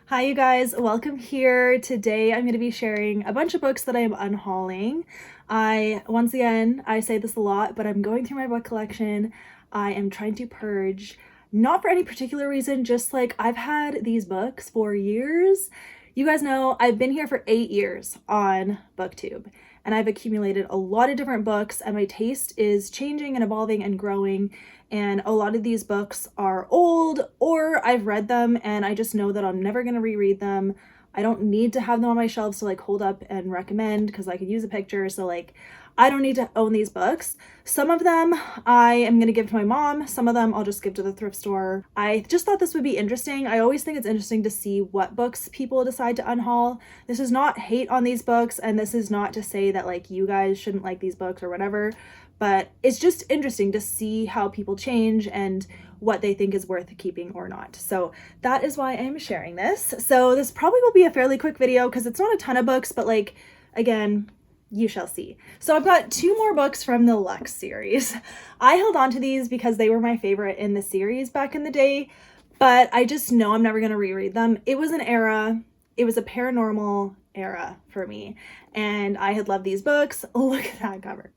Hi you guys, welcome here. Today I'm going to be sharing a bunch of books that I am unhauling. Once again, I say this a lot, but I'm going through my book collection. I am trying to purge, not for any particular reason, just like I've had these books for years. You guys know I've been here for 8 years on BookTube, and I've accumulated a lot of different books, and my taste is changing and evolving and growing. And a lot of these books are old, or I've read them and I just know that I'm never going to reread them. I don't need to have them on my shelves to like hold up and recommend because I could use a picture. So like I don't need to own these books. Some of them I am going to give to my mom. Some of them I'll just give to the thrift store. I just thought this would be interesting. I always think it's interesting to see what books people decide to unhaul. This is not hate on these books, and this is not to say that like you guys shouldn't like these books or whatever, but it's just interesting to see how people change and what they think is worth keeping or not. So that is why I'm sharing this. So this probably will be a fairly quick video because it's not a ton of books, but like, again, you shall see. So I've got 2 more books from the Lux series. I held on to these because they were my favorite in the series back in the day, but I just know I'm never going to reread them. It was an era, it was a paranormal era for me, and I had loved these books. Look at that cover.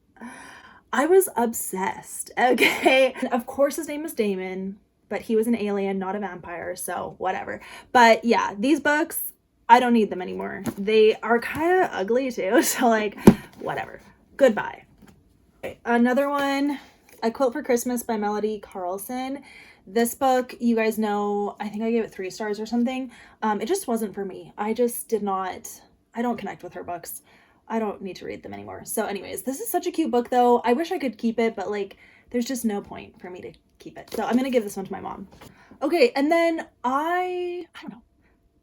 I was obsessed, okay? And of course his name was Damon, but he was an alien, not a vampire, so whatever. But yeah, these books, I don't need them anymore. They are kind of ugly too, so like, whatever. Goodbye. Okay, another one, A Quilt for Christmas by Melody Carlson. This book, you guys know, I think I gave it 3 stars or something. It just wasn't for me. I just did not, I don't connect with her books. I don't need to read them anymore. So anyways, this is such a cute book though. I wish I could keep it, but like there's just no point for me to keep it. So I'm going to give this one to my mom. Okay, and then I don't know.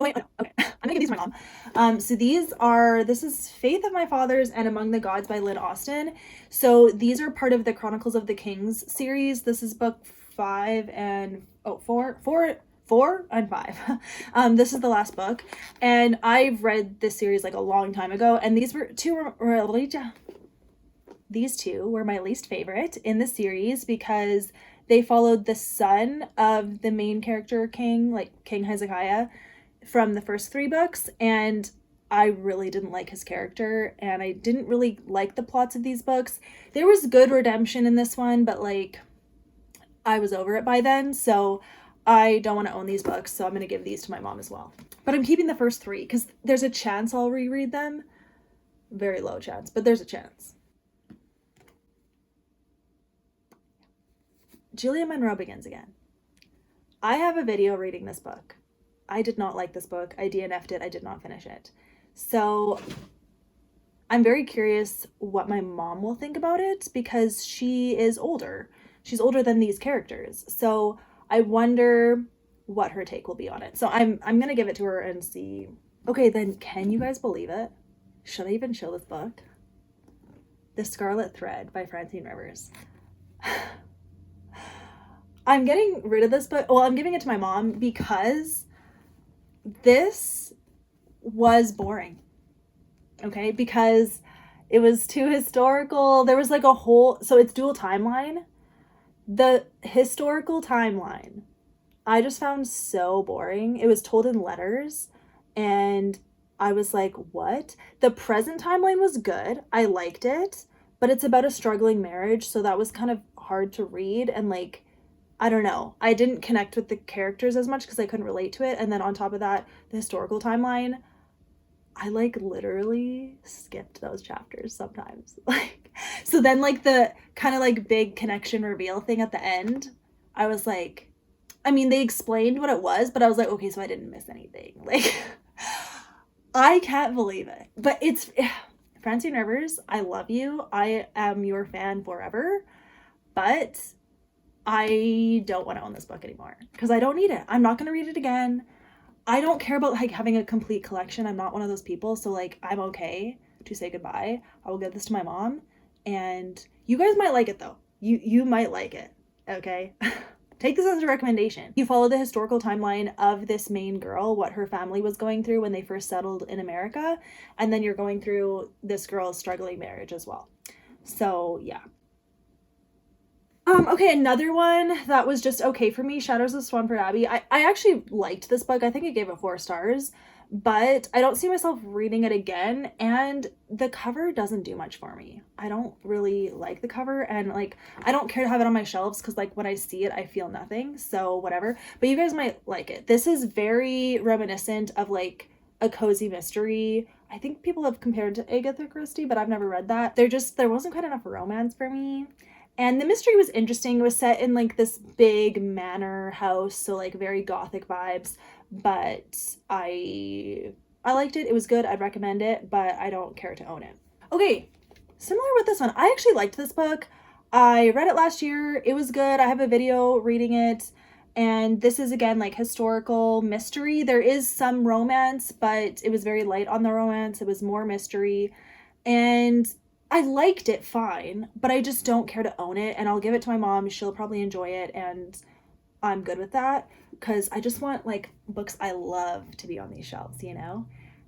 Wait, okay. I'm going to give these to my mom. So this is Faith of My Fathers and Among the Gods by Lynn Austen. So these are part of the Chronicles of the Kings series. This is book 5 and 4 and 5. This is the last book, and I've read this series like a long time ago, and these two were my least favorite in the series because they followed the son of the main character king, like King Hezekiah, from the first 3 books, and I really didn't like his character, and I didn't really like the plots of these books. There was good redemption in this one, but like I was over it by then, so I don't want to own these books, so I'm going to give these to my mom as well. But I'm keeping the first 3 because there's a chance I'll reread them. Very low chance, but there's a chance. Julia Monroe Begins Again. I have a video reading this book. I did not like this book. I DNF'd it. I did not finish it. So I'm very curious what my mom will think about it because she is older. She's older than these characters. So I wonder what her take will be on it. So I'm going to give it to her and see. Okay, then can you guys believe it? Should I even show this book? The Scarlet Thread by Francine Rivers. I'm getting rid of this book. Well, I'm giving it to my mom because this was boring. Okay, because it was too historical. There was like a whole, so it's dual timeline. The historical timeline I just found so boring. It was told in letters, and I was like, what? The present timeline was good. I liked it, but it's about a struggling marriage, so that was kind of hard to read, and like, I don't know. I didn't connect with the characters as much because I couldn't relate to it. And then on top of that, the historical timeline, I like literally skipped those chapters sometimes. Like, so then like the kind of like big connection reveal thing at the end, I was like, I mean, they explained what it was, but I was like, okay, so I didn't miss anything. Like, I can't believe it. But it's Francine Rivers, I love you. I am your fan forever. But I don't want to own this book anymore because I don't need it. I'm not going to read it again. I don't care about like having a complete collection. I'm not one of those people. So like, I'm okay to say goodbye. I will give this to my mom, and you guys might like it though. You might like it. Okay. Take this as a recommendation. You follow the historical timeline of this main girl, what her family was going through when they first settled in America, and then you're going through this girl's struggling marriage as well. So yeah. Okay, another one that was just okay for me, Shadows of Swanford Abbey. I actually liked this book. I think I gave it 4 stars, but I don't see myself reading it again, and the cover doesn't do much for me. I don't really like the cover, and like I don't care to have it on my shelves because like when I see it, I feel nothing, so whatever. But you guys might like it. This is very reminiscent of like a cozy mystery. I think people have compared to Agatha Christie, but I've never read that. There wasn't quite enough romance for me. And the mystery was interesting. It was set in like this big manor house, so like very gothic vibes, but I liked it. It was good. I'd recommend it, but I don't care to own it. Okay, similar with this one. I actually liked this book. I read it last year. It was good. I have a video reading it. And this is again like historical mystery. There is some romance, but it was very light on the romance. It was more mystery. And I liked it fine, but I just don't care to own it. And I'll give it to my mom. She'll probably enjoy it. And I'm good with that because I just want like books I love to be on these shelves, you know?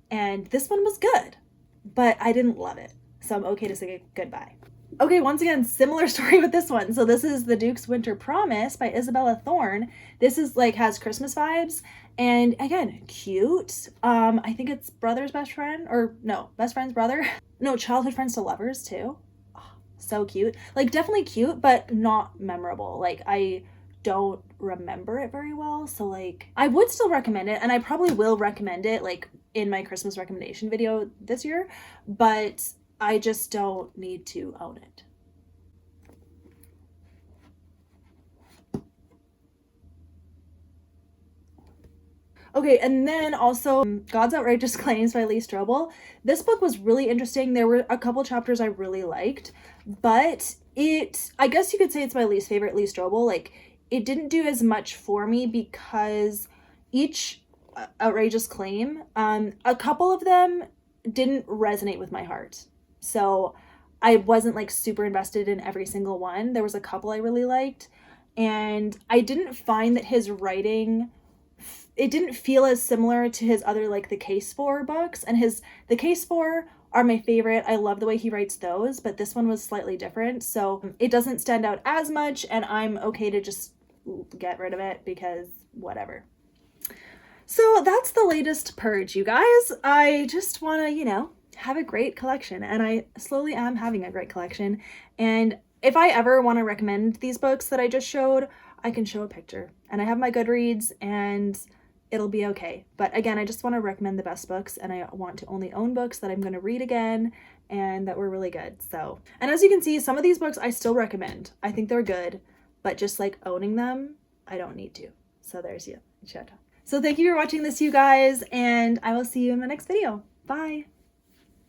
And this one was good, but I didn't love it. So I'm okay to say goodbye. Okay, once again, similar story with this one. So this is The Duke's Winter Promise by Isabella Thorne. This is like has Christmas vibes and again, cute. I think it's brother's best friend or no, best friend's brother. No, childhood friends to lovers too. Oh, so cute. Like definitely cute, but not memorable. Like I don't remember it very well. So like I would still recommend it and I probably will recommend it like in my Christmas recommendation video this year, but I just don't need to own it. Okay, and then also God's Outrageous Claims by Lee Strobel. This book was really interesting. There were a couple chapters I really liked, but I guess you could say it's my least favorite Lee Strobel. Like, it didn't do as much for me because each outrageous claim, a couple of them didn't resonate with my heart. So I wasn't like super invested in every single one. There was a couple I really liked, and I didn't find that his writing it didn't feel as similar to his other like the Case For books, and the Case For are my favorite. I love the way he writes those, but this one was slightly different, so it doesn't stand out as much, and I'm okay to just get rid of it because whatever. So that's the latest purge, you guys. I just want to, have a great collection, and I slowly am having a great collection. And if I ever want to recommend these books that I just showed, I can show a picture. And I have my Goodreads, and it'll be okay. But again, I just want to recommend the best books, and I want to only own books that I'm going to read again and that were really good. So, and as you can see, some of these books I still recommend. I think they're good, but just like owning them, I don't need to. So there's you. So thank you for watching this, you guys, and I will see you in the next video. Bye.